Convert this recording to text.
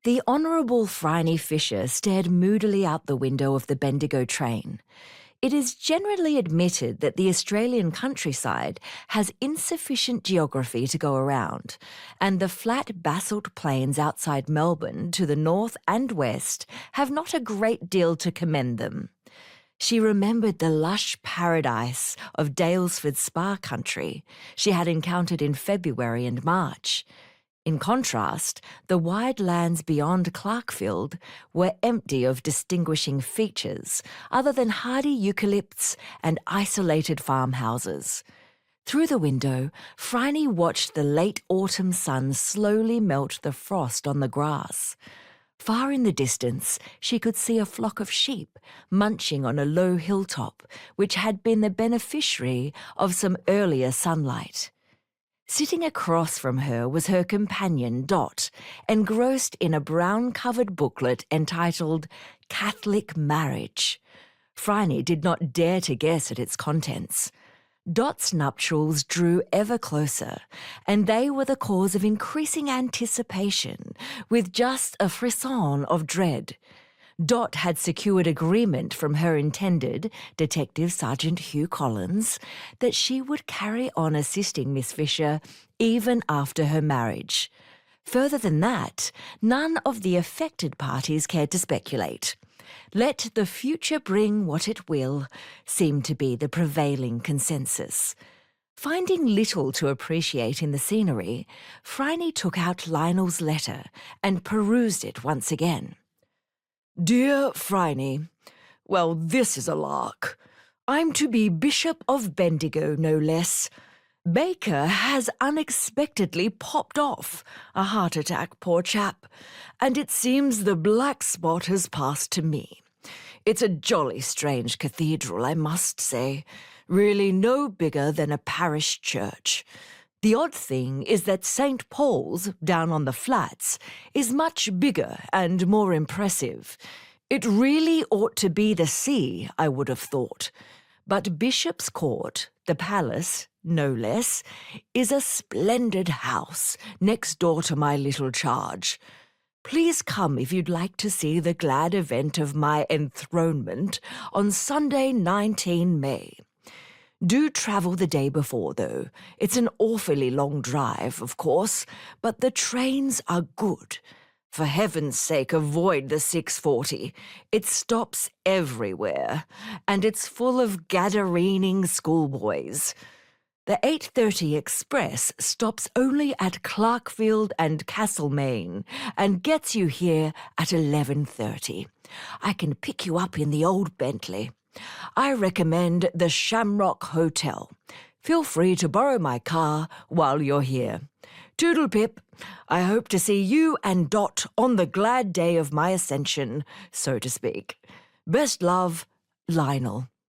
The Honourable Phryne Fisher stared moodily out the window of the Bendigo train. It is generally admitted that the Australian countryside has insufficient geography to go around, and the flat basalt plains outside Melbourne to the north and west have not a great deal to commend them. She remembered the lush paradise of Daylesford Spa country she had encountered in February and March. In contrast, the wide lands beyond Clarkfield were empty of distinguishing features other than hardy eucalypts and isolated farmhouses. Through the window, Phryne watched the late autumn sun slowly melt the frost on the grass. Far in the distance, she could see a flock of sheep munching on a low hilltop, which had been the beneficiary of some earlier sunlight. Sitting across from her was her companion, Dot, engrossed in a brown-covered booklet entitled Catholic Marriage. Phryne did not dare to guess at its contents. Dot's nuptials drew ever closer, and they were the cause of increasing anticipation, with just a frisson of dread. Dot had secured agreement from her intended, Detective Sergeant Hugh Collins, that she would carry on assisting Miss Fisher even after her marriage. Further than that, none of the affected parties cared to speculate. Let the future bring what it will, seemed to be the prevailing consensus. Finding little to appreciate in the scenery, Phryne took out Lionel's letter and perused it once again. Dear Phryne, well, this is a lark. I'm to be Bishop of Bendigo, no less. Baker has unexpectedly popped off, a heart attack, poor chap, and it seems the black spot has passed to me. It's a jolly strange cathedral, I must say, really no bigger than a parish church. The odd thing is that St. Paul's, down on the flats, is much bigger and more impressive. It really ought to be the see, I would have thought. But Bishop's Court, the palace, no less, is a splendid house next door to my little charge. Please come if you'd like to see the glad event of my enthronement on Sunday 19 May. Do travel the day before, though. It's an awfully long drive, of course, but the trains are good. For heaven's sake, avoid the 6:40. It stops everywhere, and it's full of Gadarening schoolboys. The 8:30 express stops only at Clarkfield and Castlemaine and gets you here at 11:30. I can pick you up in the old Bentley. I recommend the Shamrock Hotel. Feel free to borrow my car while you're here. Toodle pip, I hope to see you and Dot on the glad day of my ascension, so to speak. Best love, Lionel.